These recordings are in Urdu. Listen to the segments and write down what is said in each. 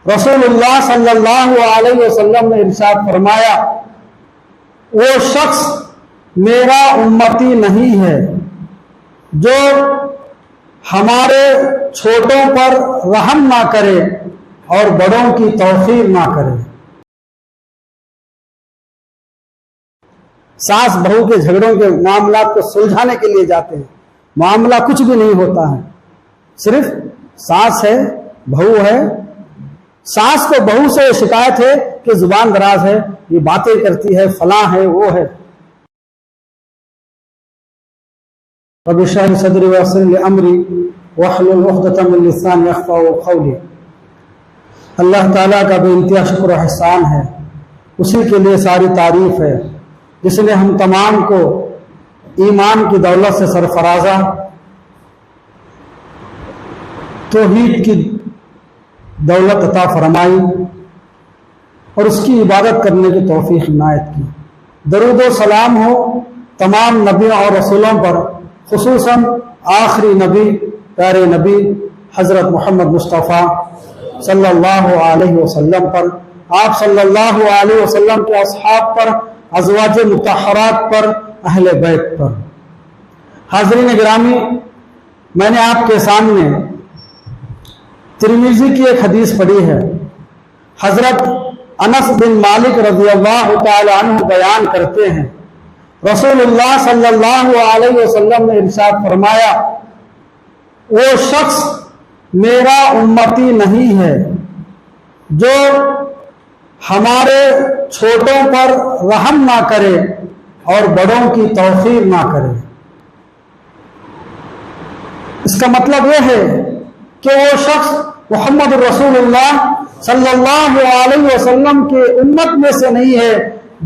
رسول اللہ صلی اللہ علیہ وسلم نے ارشاد فرمایا، وہ شخص میرا امتی نہیں ہے جو ہمارے چھوٹوں پر رحم نہ کرے اور بڑوں کی توقیر نہ کرے۔ ساس بہو کے جھگڑوں کے معاملات کو سلجھانے کے لیے جاتے ہیں، معاملہ کچھ بھی نہیں ہوتا ہے، صرف ساس ہے بہو ہے، ساس کو بہو سے شکایت ہے کہ زبان دراز ہے، یہ باتیں کرتی ہے، فلاں ہے، وہ ہے۔ رب اشرح لي صدري ويسر لي امري واحلل عقدة من لساني يفقهوا قولي۔ اللہ تعالیٰ کا بے انتہا شکر و احسان ہے، اسی کے لیے ساری تعریف ہے جس نے ہم تمام کو ایمان کی دولت سے سرفرازہ، توحید کی دولت عطا فرمائی اور اس کی عبادت کرنے کی توفیق عنایت کی۔ درود و سلام ہو تمام نبیوں اور رسولوں پر، خصوصاً آخری نبی پیارے نبی حضرت محمد مصطفیٰ صلی اللہ علیہ وسلم پر، آپ صلی اللہ علیہ وسلم کے اصحاب پر، ازواج مطہرات پر، اہل بیت پر۔ حاضرین گرامی، میں نے آپ کے سامنے ترمذی کی ایک حدیث پڑھی ہے۔ حضرت انس بن مالک رضی اللہ تعالی عنہ بیان کرتے ہیں، رسول اللہ صلی اللہ علیہ وسلم نے ارشاد فرمایا، وہ شخص میرا امتی نہیں ہے جو ہمارے چھوٹوں پر رحم نہ کرے اور بڑوں کی توقیر نہ کرے۔ اس کا مطلب یہ ہے کہ وہ شخص محمد رسول اللہ صلی اللہ علیہ وسلم کے امت میں سے نہیں ہے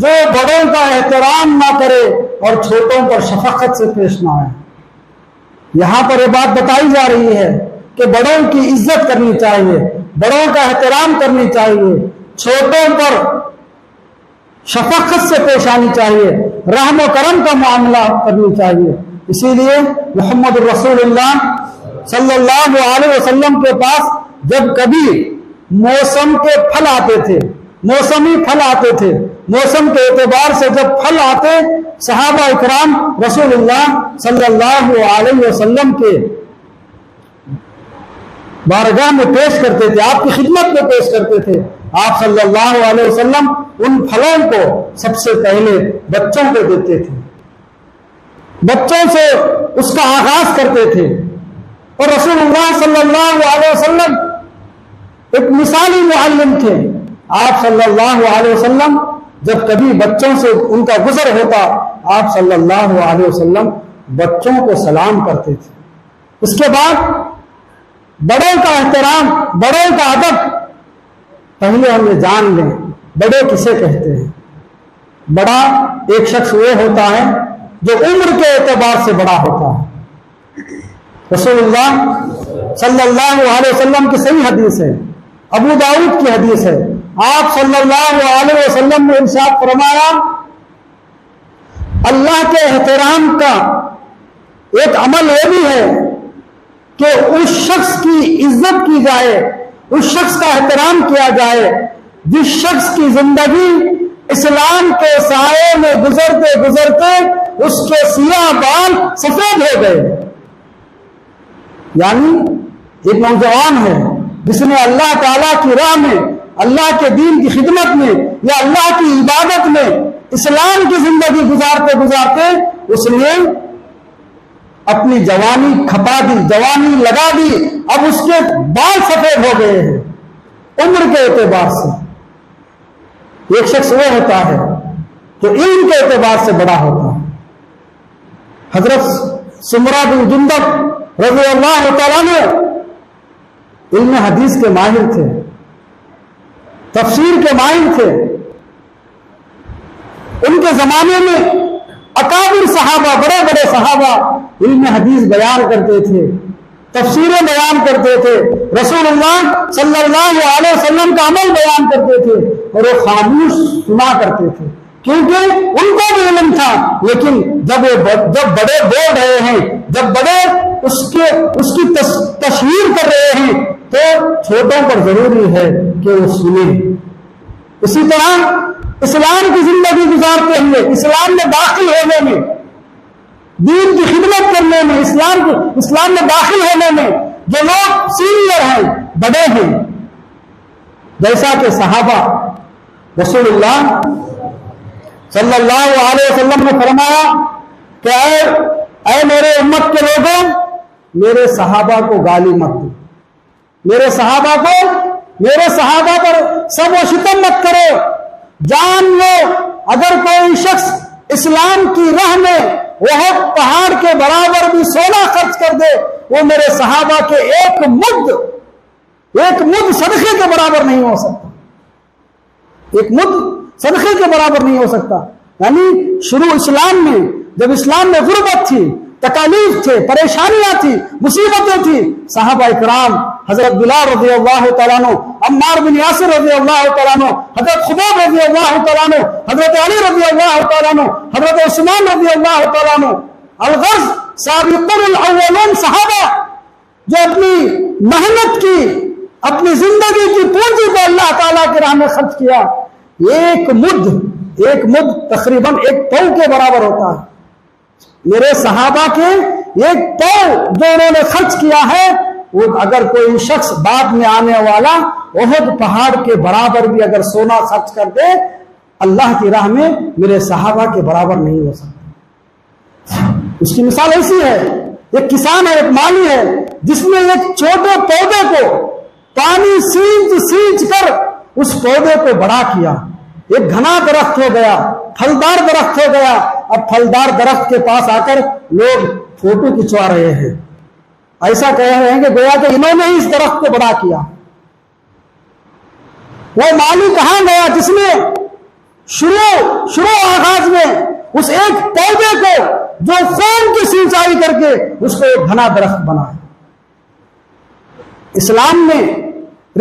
جو بڑوں کا احترام نہ کرے اور چھوٹوں پر شفقت سے پیش نہ آئے۔ یہاں پر یہ بات بتائی جا رہی ہے کہ بڑوں کی عزت کرنی چاہیے، بڑوں کا احترام کرنی چاہیے، چھوٹوں پر شفقت سے پیش آنی چاہیے، رحم و کرم کا معاملہ کرنی چاہیے۔ اسی لیے محمد رسول اللہ صلی اللہ علیہ وسلم کے پاس جب کبھی موسم کے پھل آتے تھے، موسمی پھل آتے تھے، موسم کے اعتبار سے جب پھل آتے، صحابہ اکرام رسول اللہ صلی اللہ علیہ وسلم کے بارگاہ میں پیش کرتے تھے، آپ کی خدمت میں پیش کرتے تھے۔ آپ صلی اللہ علیہ وسلم ان پھلوں کو سب سے پہلے بچوں کو دیتے تھے، بچوں سے اس کا آغاز کرتے تھے، اور رسول اللہ صلی اللہ علیہ وسلم ایک مثالی معلم تھے۔ آپ صلی اللہ علیہ وسلم جب کبھی بچوں سے ان کا گزر ہوتا، آپ صلی اللہ علیہ وسلم بچوں کو سلام کرتے تھے۔ اس کے بعد بڑوں کا احترام، بڑوں کا ادب، پہلے ہم یہ جان لیں بڑے کسے کہتے ہیں۔ بڑا ایک شخص وہ ہوتا ہے جو عمر کے اعتبار سے بڑا ہوتا ہے۔ رسول اللہ صلی اللہ علیہ وسلم کی صحیح حدیث ہے، ابو داؤد کی حدیث ہے، آپ صلی اللہ علیہ وسلم نے ارشاد فرمایا، اللہ کے احترام کا ایک عمل یہ بھی ہے کہ اس شخص کی عزت کی جائے، اس شخص کا احترام کیا جائے جس شخص کی زندگی اسلام کے سائے میں گزرتے گزرتے اس کے سیاہ بال سفید ہو گئے۔ یعنی ایک نوجوان ہے جس نے اللہ تعالیٰ کی راہ میں، اللہ کے دین کی خدمت میں یا اللہ کی عبادت میں اسلام کی زندگی گزارتے گزارتے اس نے اپنی جوانی کھپا دی، جوانی لگا دی، اب اس کے بال سفید ہو گئے ہیں عمر کے اعتبار سے۔ ایک شخص وہ ہوتا ہے جو علم کے اعتبار سے بڑا ہوتا ہے۔ حضرت سمرہ بن جندب رضی اللہ تعالیٰ نے علم حدیث کے ماہر تھے، تفسیر کے ماہر تھے۔ ان کے زمانے میں اکابر صحابہ، بڑے بڑے صحابہ علم حدیث بیان کرتے تھے، تفسیریں بیان کرتے تھے، رسول اللہ صلی اللہ علیہ وسلم کا عمل بیان کرتے تھے، اور وہ خاموش سنا کرتے تھے کیونکہ ان کو بھی علم تھا۔ لیکن جب بڑے بول رہے ہیں، جب بڑے اس کی تشہیر کر رہے ہیں، تو چھوٹوں پر ضروری ہے کہ وہ سنیں۔ اسی طرح اسلام کی زندگی گزارتے ہوئے، اسلام میں داخل ہونے میں، دین کی خدمت کرنے میں، اسلام میں داخل ہونے میں جو لوگ سینئر ہیں، بڑے ہیں، جیسا کہ صحابہ، رسول اللہ صلی اللہ علیہ وسلم نے فرمایا کہ اے میرے امت کے لوگوں، میرے صحابہ کو گالی مت دو، میرے صحابہ پر سب و شتم مت کرو، جان لو اگر کوئی شخص اسلام کی راہ میں وہ پہاڑ کے برابر بھی سونا خرچ کر دے، وہ میرے صحابہ کے ایک مد صدقے کے برابر نہیں ہو سکتا، ایک مد صدقے کے برابر نہیں ہو سکتا۔ یعنی شروع اسلام میں، جب اسلام میں غربت تھی، تکالیف تھے، پریشانیاں تھی، مصیبتیں تھی، صحابہ اکرام حضرت بلال رضی اللہ تعالیٰ عنہ، عمار بن یاسر رضی اللہ تعالیٰ عنہ، حضرت خباب رضی اللہ تعالیٰ عنہ، حضرت علی رضی اللہ تعالیٰ عنہ، حضرت عثمان رضی اللہ تعالیٰ عنہ، الغرض سابقون الاولون صحابہ جو اپنی محنت کی، اپنی زندگی کی پونجی کو اللہ تعالیٰ کی راہ میں خرچ کیا، ایک مد تقریباً ایک پاؤ کے برابر ہوتا ہے۔ میرے صحابہ کے ایک پاؤ جو انہوں نے خرچ کیا ہے، وہ اگر کوئی شخص بعد میں آنے والا احد پہاڑ کے برابر بھی اگر سونا خرچ کر دے، اللہ کی راہ میں میرے صحابہ کے برابر نہیں ہو سکتا۔ اس کی مثال ایسی ہے، ایک کسان ہے، ایک مالی ہے، جس نے ایک چھوٹے پودے کو پانی سینچ کر اس پودے کو بڑا کیا، ایک گھنا درخت ہو گیا، پھلدار درخت ہو گیا۔ اب پھلدار درخت کے پاس آ کر لوگ فوٹو کھنچوا رہے ہیں، ایسا کہہ رہے ہیں کہ گویا کہ انہوں نے ہی اس درخت کو بڑا کیا۔ وہ مالی کہاں گیا جس نے شروع آغاز میں اس ایک پودے کو جو خون کی سینچائی کر کے اس کو ایک گھنا درخت بنایا۔ اسلام میں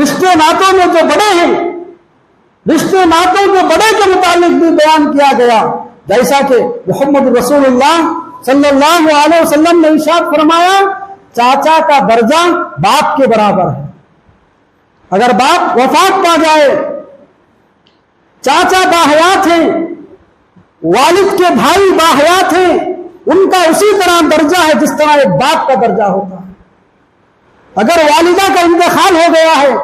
رشتے ناتوں میں جو بڑے ہیں، رشتے ناتوں کے بڑے کے متعلق بھی بیان کیا گیا، جیسا کہ محمد رسول اللہ صلی اللہ علیہ وسلم نے ارشاد فرمایا، چاچا کا درجہ باپ کے برابر ہے۔ اگر باپ وفات پا جائے، چاچا باحیات ہیں، والد کے بھائی باحیات ہیں، ان کا اسی طرح درجہ ہے جس طرح ایک باپ کا درجہ ہوتا ہے۔ اگر والدہ کا انتقال ہو گیا ہے،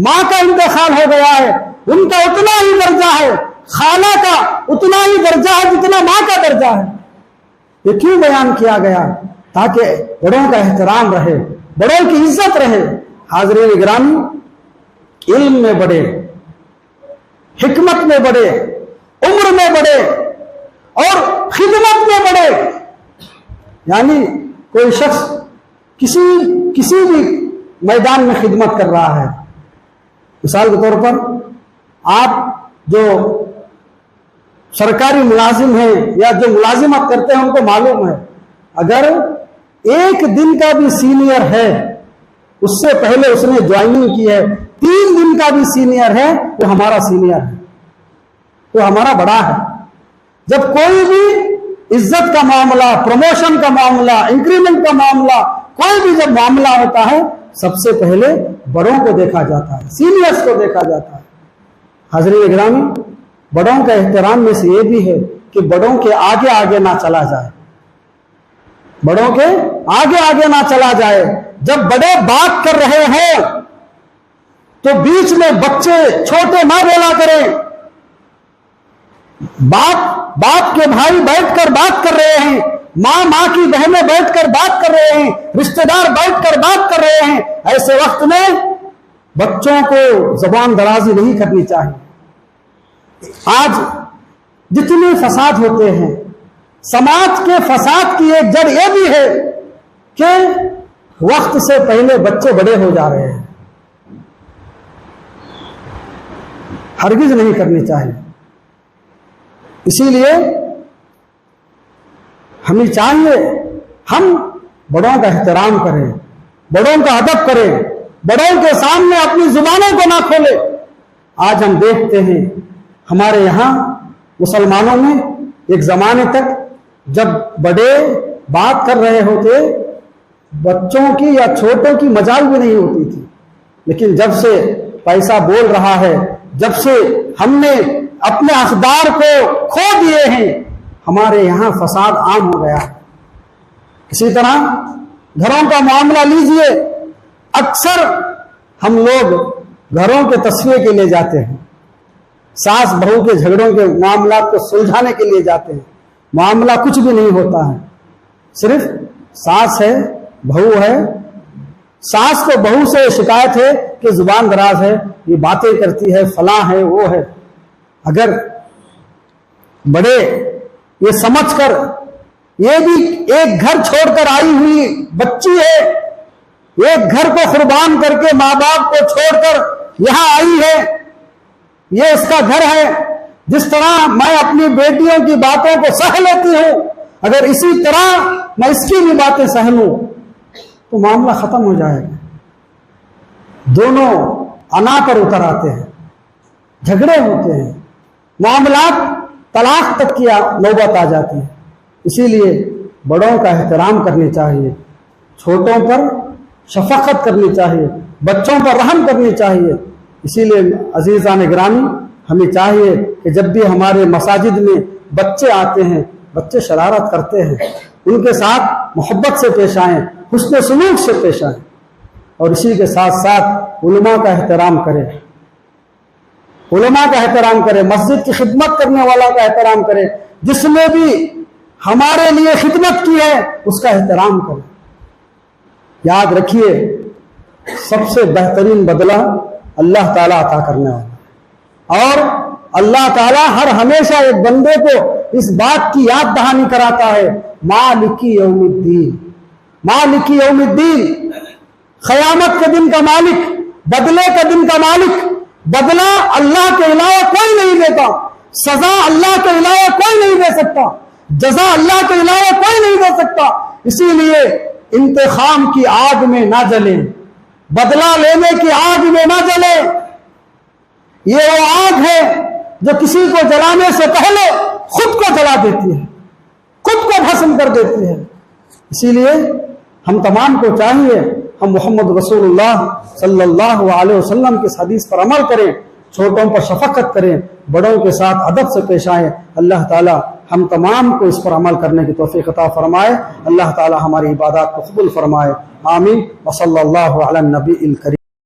ماں کا انتقال ہو گیا ہے، ان کا اتنا ہی درجہ ہے، خالہ کا اتنا ہی درجہ ہے جتنا ماں کا درجہ ہے۔ یہ کیوں بیان کیا گیا؟ تاکہ بڑوں کا احترام رہے، بڑوں کی عزت رہے۔ حاضرین گرامی، علم میں بڑے، حکمت میں بڑے، عمر میں بڑے اور خدمت میں بڑے، یعنی کوئی شخص کسی بھی میدان میں خدمت کر رہا ہے، مثال کے طور پر آپ جو سرکاری ملازم ہیں یا جو ملازمت کرتے ہیں ان کو معلوم ہے، اگر ایک دن کا بھی سینئر ہے، اس سے پہلے اس نے جوائننگ کی ہے، 3 دن کا بھی سینئر ہے، وہ ہمارا سینئر ہے، وہ ہمارا بڑا ہے۔ جب کوئی بھی عزت کا معاملہ، پروموشن کا معاملہ، انکریمنٹ کا معاملہ، کوئی بھی جب معاملہ ہوتا ہے، سب سے پہلے بڑوں کو دیکھا جاتا ہے، سینئرز کو دیکھا جاتا ہے۔ حاضرین گرامی، بڑوں کا احترام میں سے یہ بھی ہے کہ بڑوں کے آگے آگے نہ چلا جائے، بڑوں کے آگے آگے نہ چلا جائے۔ جب بڑے بات کر رہے ہوں تو بیچ میں بچے چھوٹے نہ بولا کریں۔ باپ کے بھائی بیٹھ کر بات کر رہے ہیں، ماں کی بہنیں بیٹھ کر بات کر رہے ہیں، رشتہ دار بیٹھ کر بات کر رہے ہیں، ایسے وقت میں بچوں کو زبان درازی نہیں کرنی چاہیے۔ آج جتنے فساد ہوتے ہیں، سماج کے فساد کی ایک جڑ یہ بھی ہے کہ وقت سے پہلے بچے بڑے ہو جا رہے ہیں، ہرگز نہیں کرنی چاہیے۔ اسی لیے ہمیں چاہیے ہم بڑوں کا احترام کریں، بڑوں کا ادب کریں، بڑوں کے سامنے اپنی زبانوں کو نہ کھولیں۔ آج ہم دیکھتے ہیں ہمارے یہاں مسلمانوں میں ایک زمانے تک جب بڑے بات کر رہے ہوتے، بچوں کی یا چھوٹوں کی مجال بھی نہیں ہوتی تھی، لیکن جب سے پیسہ بول رہا ہے، جب سے ہم نے اپنے اقدار کو کھو دیے ہیں، ہمارے یہاں فساد عام ہو گیا ہے۔ اسی طرح گھروں کا معاملہ لیجئے، اکثر ہم لوگ گھروں کے تصفیے کے لیے جاتے ہیں، ساس بہو کے جھگڑوں کے معاملات کو سلجھانے کے لیے جاتے ہیں، معاملہ کچھ بھی نہیں ہوتا ہے، صرف ساس ہے بہو ہے، ساس کو بہو سے شکایت ہے کہ زبان دراز ہے، یہ باتیں کرتی ہے، فلاں ہے، وہ ہے۔ اگر بڑے یہ سمجھ کر، یہ بھی ایک گھر چھوڑ کر آئی ہوئی بچی ہے، ایک گھر کو قربان کر کے ماں باپ کو چھوڑ کر یہاں آئی ہے، یہ اس کا گھر ہے، جس طرح میں اپنی بیٹیوں کی باتوں کو سہ لیتی ہوں، اگر اسی طرح میں اس کی بھی باتیں سہ لوں تو معاملہ ختم ہو جائے گا۔ دونوں انا پر اتر آتے ہیں، جھگڑے ہوتے ہیں، معاملات طلاق تک کی نوبت آ جاتی ہے۔ اسی لیے بڑوں کا احترام کرنی چاہیے، چھوٹوں پر شفقت کرنی چاہیے، بچوں پر رحم کرنی چاہیے۔ اسی لیے عزیزان گرامی، ہمیں چاہیے کہ جب بھی ہمارے مساجد میں بچے آتے ہیں، بچے شرارت کرتے ہیں، ان کے ساتھ محبت سے پیش آئیں، حسن سلوک سے پیش آئیں، اور اسی کے ساتھ ساتھ علماء کا احترام کریں، علماء کا احترام کریں، مسجد کی خدمت کرنے والا کا احترام کریں، جس نے بھی ہمارے لیے خدمت کی ہے اس کا احترام کریں۔ یاد رکھیے، سب سے بہترین بدلہ اللہ تعالیٰ عطا کرنے والا، اور اللہ تعالیٰ ہر ہمیشہ ایک بندے کو اس بات کی یاد دہانی کراتا ہے، مالک یوم الدین، مالک یوم الدین، قیامت کے دن کا مالک، بدلے کے دن کا مالک۔ بدلہ اللہ کے علاوہ کوئی نہیں دیتا، سزا اللہ کے علاوہ کوئی نہیں دے سکتا، جزا اللہ کے علاوہ کوئی نہیں دے سکتا۔ اسی لیے انتقام کی آگ میں نہ جلیں، بدلہ لینے کی آگ میں نہ جلیں۔ یہ وہ آگ ہے جو کسی کو جلانے سے پہلے خود کو جلا دیتی ہے، خود کو بھسم کر دیتی ہے۔ اسی لیے ہم تمام کو چاہیے ہم محمد رسول اللہ صلی اللہ علیہ وسلم کی اس حدیث پر عمل کریں، چھوٹوں پر شفقت کریں، بڑوں کے ساتھ ادب سے پیش آئیں۔ اللہ تعالی ہم تمام کو اس پر عمل کرنے کی توفیق عطا فرمائے۔ اللہ تعالی ہماری عبادات کو قبول فرمائے، آمین۔ وصلی اللہ علی النبی الکریم۔